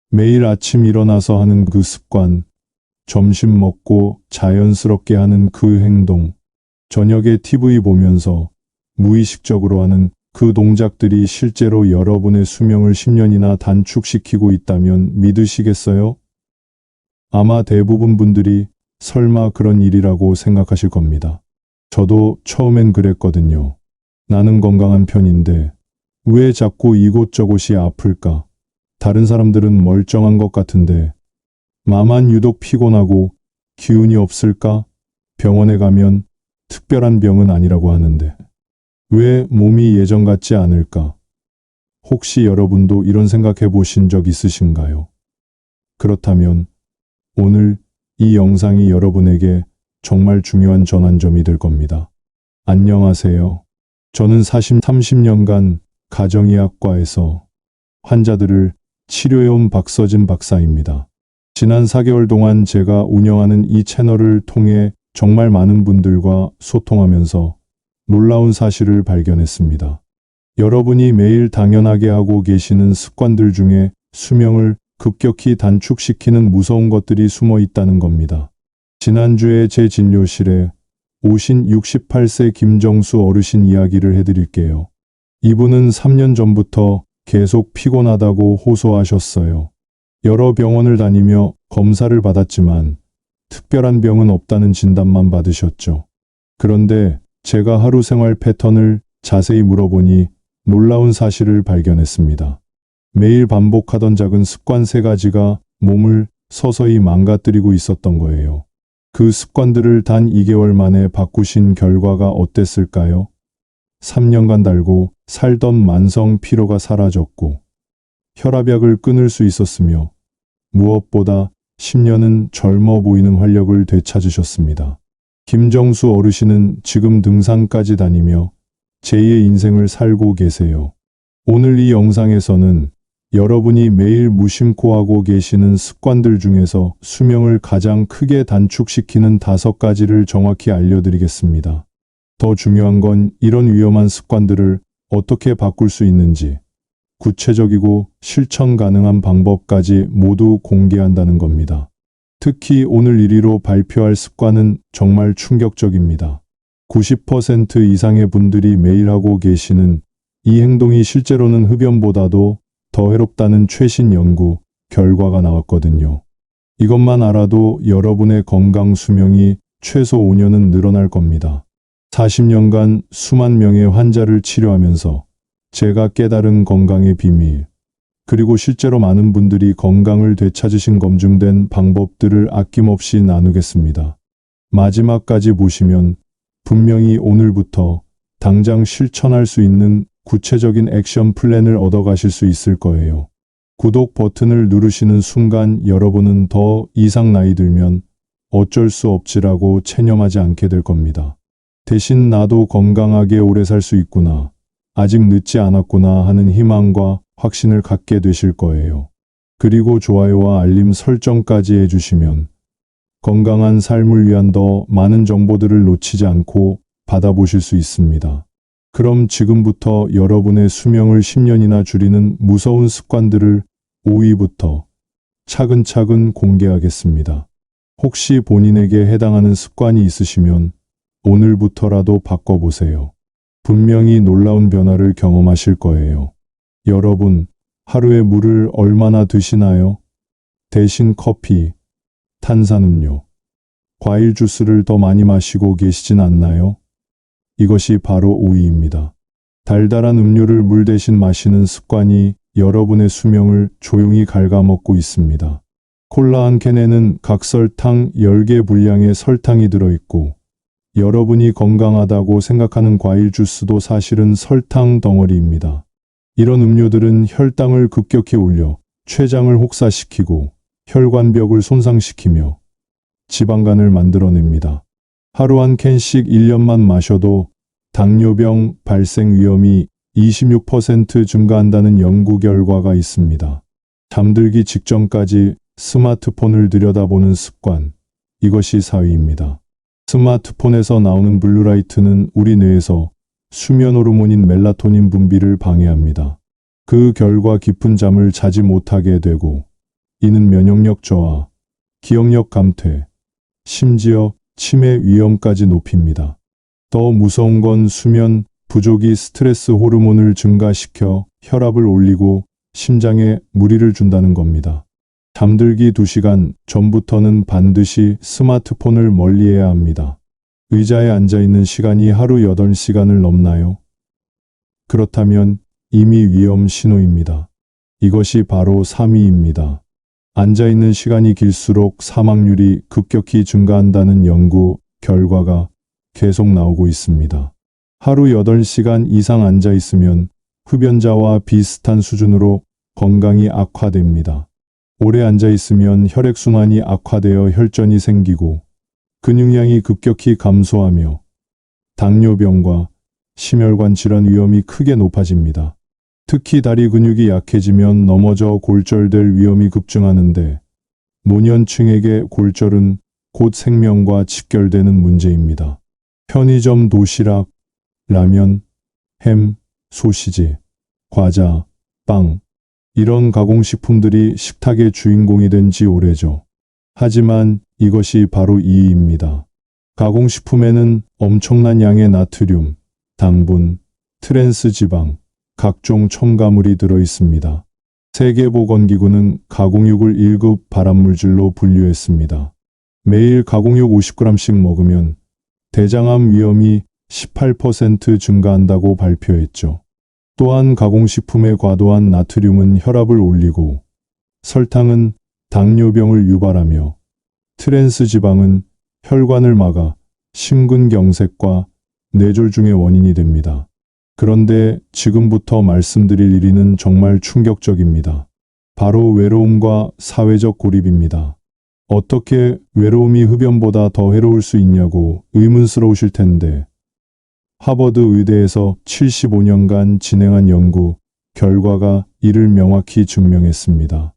매일 아침 일어나서 하는 그 습관, 점심 먹고 자연스럽게 하는 그 행동, 저녁에 TV 보면서 무의식적으로 하는 그 동작들이 실제로 여러분의 수명을 10년이나 단축시키고 있다면 믿으시겠어요? 아마 대부분 분들이 설마 그런 일이라고 생각하실 겁니다. 저도 처음엔 그랬거든요. 나는 건강한 편인데 왜 자꾸 이곳저곳이 아플까? 다른 사람들은 멀쩡한 것 같은데 나만 유독 피곤하고 기운이 없을까? 병원에 가면 특별한 병은 아니라고 하는데 왜 몸이 예전 같지 않을까? 혹시 여러분도 이런 생각해 보신 적 있으신가요? 그렇다면 오늘 이 영상이 여러분에게 정말 중요한 전환점이 될 겁니다. 안녕하세요. 저는 30년간 가정의학과에서 환자들을 치료해온 박서진 박사입니다. 지난 4개월 동안 제가 운영하는 이 채널을 통해 정말 많은 분들과 소통하면서 놀라운 사실을 발견했습니다. 여러분이 매일 당연하게 하고 계시는 습관들 중에 수명을 급격히 단축시키는 무서운 것들이 숨어 있다는 겁니다. 지난주에 제 진료실에 오신 68세 김정수 어르신 이야기를 해드릴게요. 이분은 3년 전부터 계속 피곤하다고 호소하셨어요. 여러 병원을 다니며 검사를 받았지만 특별한 병은 없다는 진단만 받으셨죠. 그런데 제가 하루 생활 패턴을 자세히 물어보니 놀라운 사실을 발견했습니다. 매일 반복하던 작은 습관 3가지가 몸을 서서히 망가뜨리고 있었던 거예요. 그 습관들을 단 2개월 만에 바꾸신 결과가 어땠을까요? 3년간 달고 살던 만성 피로가 사라졌고 혈압약을 끊을 수 있었으며 무엇보다 10년은 젊어 보이는 활력을 되찾으셨습니다. 김정수 어르신은 지금 등산까지 다니며 제2의 인생을 살고 계세요. 오늘 이 영상에서는 여러분이 매일 무심코 하고 계시는 습관들 중에서 수명을 가장 크게 단축시키는 5가지를 정확히 알려드리겠습니다. 더 중요한 건 이런 위험한 습관들을 어떻게 바꿀 수 있는지 구체적이고 실천 가능한 방법까지 모두 공개한다는 겁니다. 특히 오늘 1위로 발표할 습관은 정말 충격적입니다. 90% 이상의 분들이 매일 하고 계시는 이 행동이 실제로는 흡연보다도 더 해롭다는 최신 연구 결과가 나왔거든요. 이것만 알아도 여러분의 건강 수명이 최소 5년은 늘어날 겁니다. 40년간 수만 명의 환자를 치료하면서 제가 깨달은 건강의 비밀, 그리고 실제로 많은 분들이 건강을 되찾으신 검증된 방법들을 아낌없이 나누겠습니다. 마지막까지 보시면 분명히 오늘부터 당장 실천할 수 있는 구체적인 액션 플랜을 얻어가실 수 있을 거예요. 구독 버튼을 누르시는 순간 여러분은 더 이상 나이 들면 어쩔 수 없지라고 체념하지 않게 될 겁니다. 대신 나도 건강하게 오래 살 수 있구나, 아직 늦지 않았구나 하는 희망과 확신을 갖게 되실 거예요. 그리고 좋아요와 알림 설정까지 해주시면 건강한 삶을 위한 더 많은 정보들을 놓치지 않고 받아보실 수 있습니다. 그럼 지금부터 여러분의 수명을 10년이나 줄이는 무서운 습관들을 5위부터 차근차근 공개하겠습니다. 혹시 본인에게 해당하는 습관이 있으시면 오늘부터라도 바꿔보세요. 분명히 놀라운 변화를 경험하실 거예요. 여러분, 하루에 물을 얼마나 드시나요? 대신 커피, 탄산음료, 과일 주스를 더 많이 마시고 계시진 않나요? 이것이 바로 5위입니다. 달달한 음료를 물 대신 마시는 습관이 여러분의 수명을 조용히 갉아먹고 있습니다. 콜라 한 캔에는 각설탕 10개 분량의 설탕이 들어있고 여러분이 건강하다고 생각하는 과일 주스도 사실은 설탕 덩어리입니다. 이런 음료들은 혈당을 급격히 올려 췌장을 혹사시키고 혈관벽을 손상시키며 지방간을 만들어냅니다. 하루 한 캔씩 1년만 마셔도 당뇨병 발생 위험이 26% 증가한다는 연구 결과가 있습니다. 잠들기 직전까지 스마트폰을 들여다보는 습관, 이것이 4위입니다. 스마트폰에서 나오는 블루라이트는 우리 뇌에서 수면 호르몬인 멜라토닌 분비를 방해합니다. 그 결과 깊은 잠을 자지 못하게 되고 이는 면역력 저하, 기억력 감퇴, 심지어 치매 위험까지 높입니다. 더 무서운 건 수면 부족이 스트레스 호르몬을 증가시켜 혈압을 올리고 심장에 무리를 준다는 겁니다. 잠들기 2시간 전부터는 반드시 스마트폰을 멀리해야 합니다. 의자에 앉아 있는 시간이 하루 8시간을 넘나요? 그렇다면 이미 위험 신호입니다. 이것이 바로 삼위입니다. 앉아 있는 시간이 길수록 사망률이 급격히 증가한다는 연구 결과가 계속 나오고 있습니다. 하루 8시간 이상 앉아 있으면 흡연자와 비슷한 수준으로 건강이 악화됩니다. 오래 앉아 있으면 혈액순환이 악화되어 혈전이 생기고 근육량이 급격히 감소하며 당뇨병과 심혈관 질환 위험이 크게 높아집니다. 특히 다리 근육이 약해지면 넘어져 골절될 위험이 급증하는데 노년층에게 골절은 곧 생명과 직결되는 문제입니다. 편의점 도시락, 라면, 햄, 소시지, 과자, 빵 이런 가공식품들이 식탁의 주인공이 된 지 오래죠. 하지만 이것이 바로 이입니다. 가공식품에는 엄청난 양의 나트륨, 당분, 트랜스지방, 각종 첨가물이 들어 있습니다. 세계보건기구는 가공육을 1급 발암물질로 분류했습니다. 매일 가공육 50g씩 먹으면 대장암 위험이 18% 증가한다고 발표했죠. 또한 가공식품의 과도한 나트륨은 혈압을 올리고 설탕은 당뇨병을 유발하며 트랜스지방은 혈관을 막아 심근경색과 뇌졸중의 원인이 됩니다. 그런데 지금부터 말씀드릴 1위는 정말 충격적입니다. 바로 외로움과 사회적 고립입니다. 어떻게 외로움이 흡연보다 더 해로울 수 있냐고 의문스러우실 텐데 하버드 의대에서 75년간 진행한 연구 결과가 이를 명확히 증명했습니다.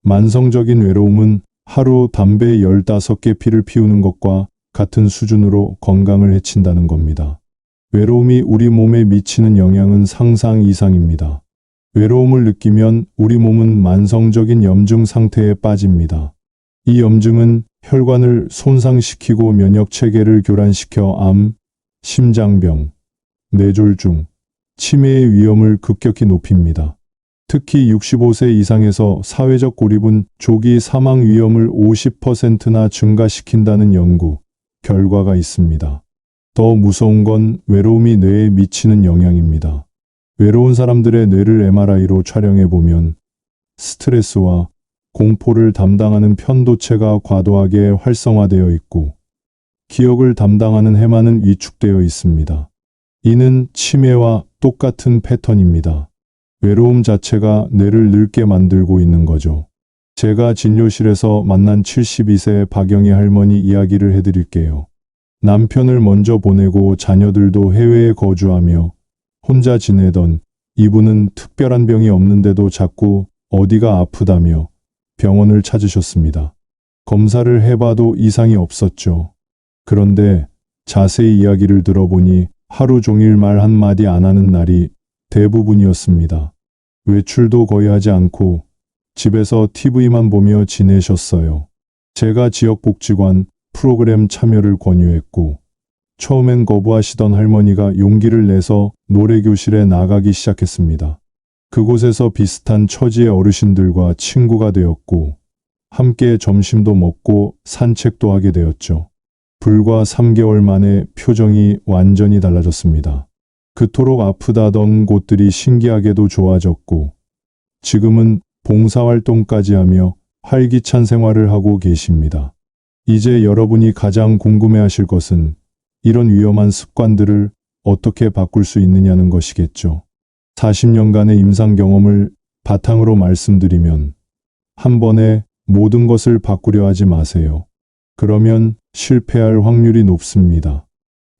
만성적인 외로움은 하루 담배 15개 피를 피우는 것과 같은 수준으로 건강을 해친다는 겁니다. 외로움이 우리 몸에 미치는 영향은 상상 이상입니다. 외로움을 느끼면 우리 몸은 만성적인 염증 상태에 빠집니다. 이 염증은 혈관을 손상시키고 면역체계를 교란시켜 암, 심장병, 뇌졸중, 치매의 위험을 급격히 높입니다. 특히 65세 이상에서 사회적 고립은 조기 사망 위험을 50%나 증가시킨다는 연구 결과가 있습니다. 더 무서운 건 외로움이 뇌에 미치는 영향입니다. 외로운 사람들의 뇌를 MRI로 촬영해 보면 스트레스와 공포를 담당하는 편도체가 과도하게 활성화되어 있고 기억을 담당하는 해마는 위축되어 있습니다. 이는 치매와 똑같은 패턴입니다. 외로움 자체가 뇌를 늙게 만들고 있는 거죠. 제가 진료실에서 만난 72세 박영희 할머니 이야기를 해드릴게요. 남편을 먼저 보내고 자녀들도 해외에 거주하며 혼자 지내던 이분은 특별한 병이 없는데도 자꾸 어디가 아프다며 병원을 찾으셨습니다. 검사를 해봐도 이상이 없었죠. 그런데 자세히 이야기를 들어보니 하루 종일 말 한마디 안 하는 날이 대부분이었습니다. 외출도 거의 하지 않고 집에서 TV만 보며 지내셨어요. 제가 지역복지관 프로그램 참여를 권유했고 처음엔 거부하시던 할머니가 용기를 내서 노래교실에 나가기 시작했습니다. 그곳에서 비슷한 처지의 어르신들과 친구가 되었고 함께 점심도 먹고 산책도 하게 되었죠. 불과 3개월 만에 표정이 완전히 달라졌습니다. 그토록 아프다던 곳들이 신기하게도 좋아졌고 지금은 봉사활동까지 하며 활기찬 생활을 하고 계십니다. 이제 여러분이 가장 궁금해하실 것은 이런 위험한 습관들을 어떻게 바꿀 수 있느냐는 것이겠죠. 40년간의 임상 경험을 바탕으로 말씀드리면 한 번에 모든 것을 바꾸려 하지 마세요. 그러면 실패할 확률이 높습니다.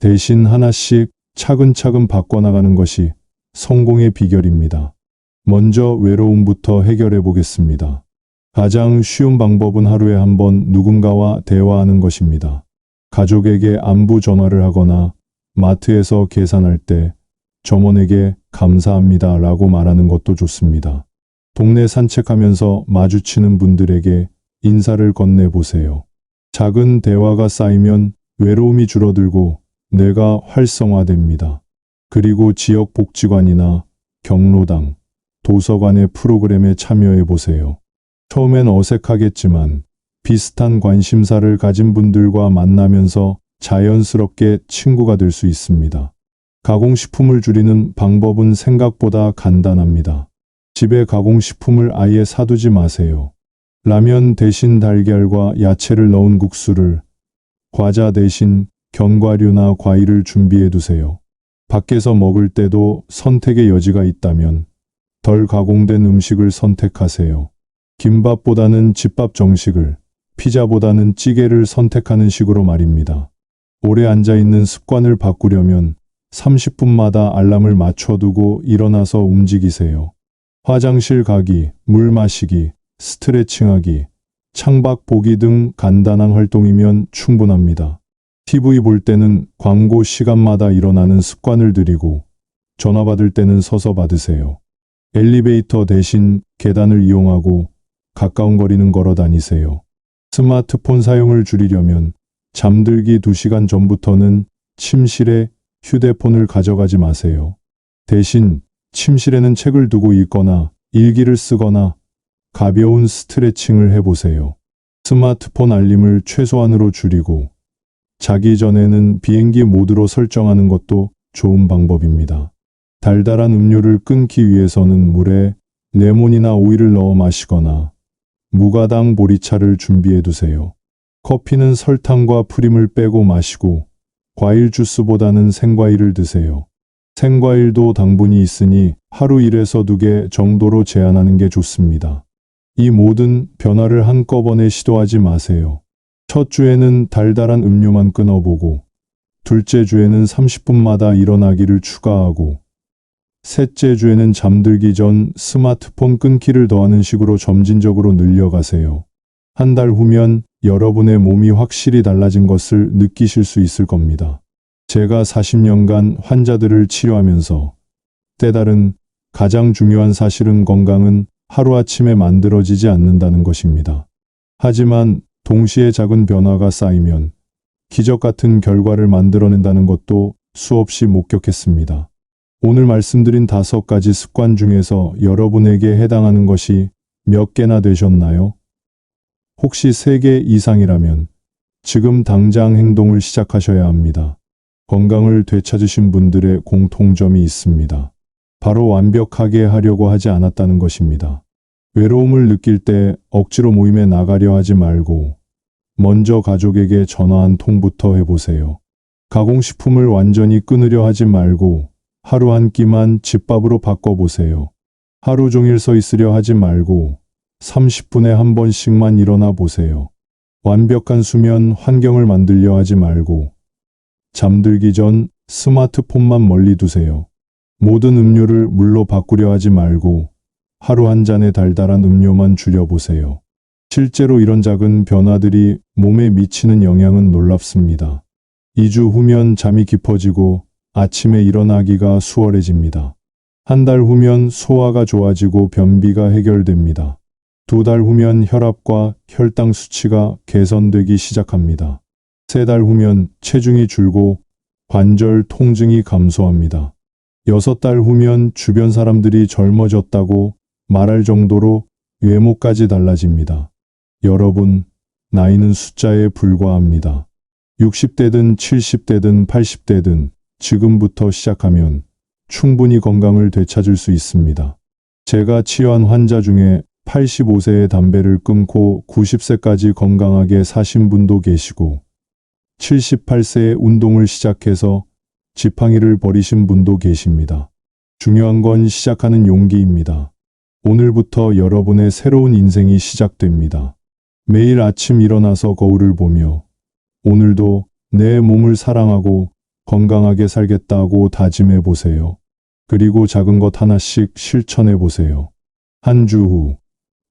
대신 하나씩 차근차근 바꿔나가는 것이 성공의 비결입니다. 먼저 외로움부터 해결해 보겠습니다. 가장 쉬운 방법은 하루에 한 번 누군가와 대화하는 것입니다. 가족에게 안부 전화를 하거나 마트에서 계산할 때 점원에게 감사합니다 라고 말하는 것도 좋습니다. 동네 산책하면서 마주치는 분들에게 인사를 건네보세요. 작은 대화가 쌓이면 외로움이 줄어들고 뇌가 활성화됩니다. 그리고 지역 복지관이나 경로당, 도서관의 프로그램에 참여해보세요. 처음엔 어색하겠지만 비슷한 관심사를 가진 분들과 만나면서 자연스럽게 친구가 될 수 있습니다. 가공식품을 줄이는 방법은 생각보다 간단합니다. 집에 가공식품을 아예 사두지 마세요. 라면 대신 달걀과 야채를 넣은 국수를, 과자 대신 견과류나 과일을 준비해 두세요. 밖에서 먹을 때도 선택의 여지가 있다면 덜 가공된 음식을 선택하세요. 김밥보다는 집밥 정식을, 피자보다는 찌개를 선택하는 식으로 말입니다. 오래 앉아있는 습관을 바꾸려면 30분마다 알람을 맞춰두고 일어나서 움직이세요. 화장실 가기, 물 마시기, 스트레칭하기, 창밖 보기 등 간단한 활동이면 충분합니다. TV 볼 때는 광고 시간마다 일어나는 습관을 들이고 전화 받을 때는 서서 받으세요. 엘리베이터 대신 계단을 이용하고 가까운 거리는 걸어 다니세요. 스마트폰 사용을 줄이려면 잠들기 2시간 전부터는 침실에 휴대폰을 가져가지 마세요. 대신 침실에는 책을 두고 읽거나 일기를 쓰거나 가벼운 스트레칭을 해보세요. 스마트폰 알림을 최소한으로 줄이고 자기 전에는 비행기 모드로 설정하는 것도 좋은 방법입니다. 달달한 음료를 끊기 위해서는 물에 레몬이나 오일을 넣어 마시거나 무가당 보리차를 준비해 두세요. 커피는 설탕과 프림을 빼고 마시고 과일 주스보다는 생과일을 드세요. 생과일도 당분이 있으니 하루 1에서 2개 정도로 제한하는 게 좋습니다. 이 모든 변화를 한꺼번에 시도하지 마세요. 첫 주에는 달달한 음료만 끊어보고, 둘째 주에는 30분마다 일어나기를 추가하고, 셋째 주에는 잠들기 전 스마트폰 끊기를 더하는 식으로 점진적으로 늘려가세요. 한 달 후면 여러분의 몸이 확실히 달라진 것을 느끼실 수 있을 겁니다. 제가 40년간 환자들을 치료하면서 깨달은 가장 중요한 사실은 건강은 하루아침에 만들어지지 않는다는 것입니다. 하지만 동시에 작은 변화가 쌓이면 기적 같은 결과를 만들어낸다는 것도 수없이 목격했습니다. 오늘 말씀드린 5가지 습관 중에서 여러분에게 해당하는 것이 몇 개나 되셨나요? 혹시 3개 이상이라면 지금 당장 행동을 시작하셔야 합니다. 건강을 되찾으신 분들의 공통점이 있습니다. 바로 완벽하게 하려고 하지 않았다는 것입니다. 외로움을 느낄 때 억지로 모임에 나가려 하지 말고 먼저 가족에게 전화 한 통부터 해보세요. 가공식품을 완전히 끊으려 하지 말고 하루 한 끼만 집밥으로 바꿔보세요. 하루 종일 서 있으려 하지 말고 30분에 한 번씩만 일어나 보세요. 완벽한 수면 환경을 만들려 하지 말고 잠들기 전 스마트폰만 멀리 두세요. 모든 음료를 물로 바꾸려 하지 말고 하루 한 잔의 달달한 음료만 줄여보세요. 실제로 이런 작은 변화들이 몸에 미치는 영향은 놀랍습니다. 2주 후면 잠이 깊어지고 아침에 일어나기가 수월해집니다. 한 달 후면 소화가 좋아지고 변비가 해결됩니다. 2달 후면 혈압과 혈당 수치가 개선되기 시작합니다. 3달 후면 체중이 줄고 관절 통증이 감소합니다. 6달 후면 주변 사람들이 젊어졌다고 말할 정도로 외모까지 달라집니다. 여러분, 나이는 숫자에 불과합니다. 60대든 70대든 80대든 지금부터 시작하면 충분히 건강을 되찾을 수 있습니다. 제가 치료한 환자 중에 85세에 담배를 끊고 90세까지 건강하게 사신 분도 계시고 78세에 운동을 시작해서 지팡이를 버리신 분도 계십니다. 중요한 건 시작하는 용기입니다. 오늘부터 여러분의 새로운 인생이 시작됩니다. 매일 아침 일어나서 거울을 보며 오늘도 내 몸을 사랑하고 건강하게 살겠다고 다짐해 보세요. 그리고 작은 것 하나씩 실천해 보세요. 한 주 후,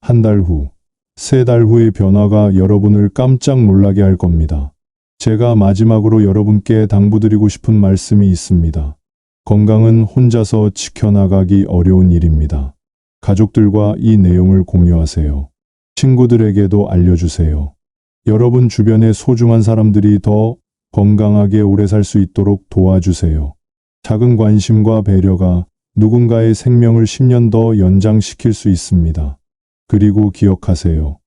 한 달 후, 3달 후의 변화가 여러분을 깜짝 놀라게 할 겁니다. 제가 마지막으로 여러분께 당부드리고 싶은 말씀이 있습니다. 건강은 혼자서 지켜나가기 어려운 일입니다. 가족들과 이 내용을 공유하세요. 친구들에게도 알려주세요. 여러분 주변의 소중한 사람들이 더 건강하게 오래 살 수 있도록 도와주세요. 작은 관심과 배려가 누군가의 생명을 10년 더 연장시킬 수 있습니다. 그리고 기억하세요.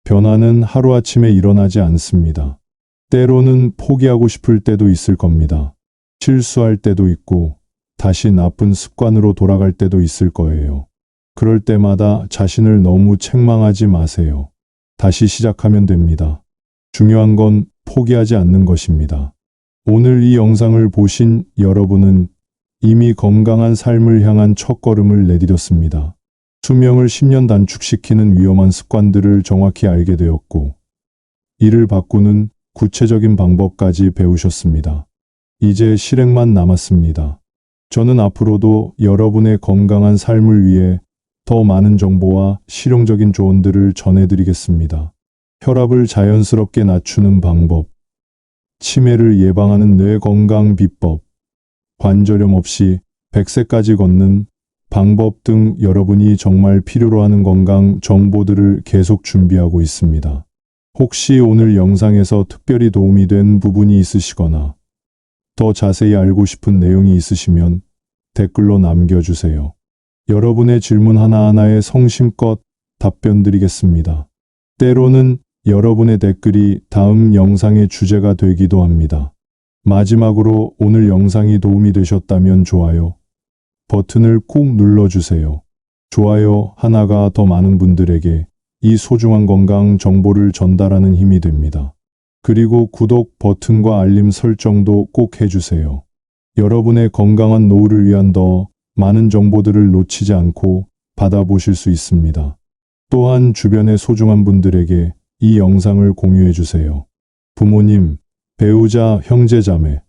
변화는 하루아침에 일어나지 않습니다. 때로는 포기하고 싶을 때도 있을 겁니다. 실수할 때도 있고 다시 나쁜 습관으로 돌아갈 때도 있을 거예요. 그럴 때마다 자신을 너무 책망하지 마세요. 다시 시작하면 됩니다. 중요한 건 포기하지 않는 것입니다. 오늘 이 영상을 보신 여러분은 이미 건강한 삶을 향한 첫걸음을 내디뎠습니다. 수명을 10년 단축시키는 위험한 습관들을 정확히 알게 되었고, 이를 바꾸는 구체적인 방법까지 배우셨습니다. 이제 실행만 남았습니다. 저는 앞으로도 여러분의 건강한 삶을 위해 더 많은 정보와 실용적인 조언들을 전해드리겠습니다. 혈압을 자연스럽게 낮추는 방법, 치매를 예방하는 뇌 건강 비법, 관절염 없이 100세까지 걷는 방법 등 여러분이 정말 필요로 하는 건강 정보들을 계속 준비하고 있습니다. 혹시 오늘 영상에서 특별히 도움이 된 부분이 있으시거나 더 자세히 알고 싶은 내용이 있으시면 댓글로 남겨주세요. 여러분의 질문 하나하나에 성심껏 답변 드리겠습니다. 때로는 여러분의 댓글이 다음 영상의 주제가 되기도 합니다. 마지막으로 오늘 영상이 도움이 되셨다면 좋아요 버튼을 꾹 눌러주세요. 좋아요 하나가 더 많은 분들에게 이 소중한 건강 정보를 전달하는 힘이 됩니다. 그리고 구독 버튼과 알림 설정도 꼭 해주세요. 여러분의 건강한 노후를 위한 더 많은 정보들을 놓치지 않고 받아보실 수 있습니다. 또한 주변의 소중한 분들에게 이 영상을 공유해주세요. 부모님, 배우자, 형제자매,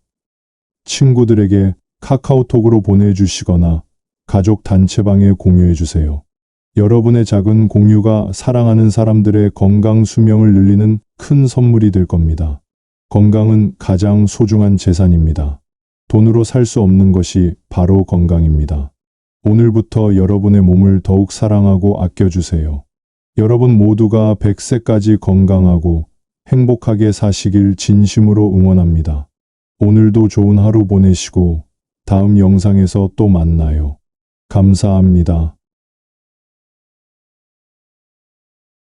친구들에게 카카오톡으로 보내주시거나 가족 단체방에 공유해주세요. 여러분의 작은 공유가 사랑하는 사람들의 건강 수명을 늘리는 큰 선물이 될 겁니다. 건강은 가장 소중한 재산입니다. 돈으로 살 수 없는 것이 바로 건강입니다. 오늘부터 여러분의 몸을 더욱 사랑하고 아껴주세요. 여러분 모두가 100세까지 건강하고 행복하게 사시길 진심으로 응원합니다. 오늘도 좋은 하루 보내시고 다음 영상에서 또 만나요. 감사합니다.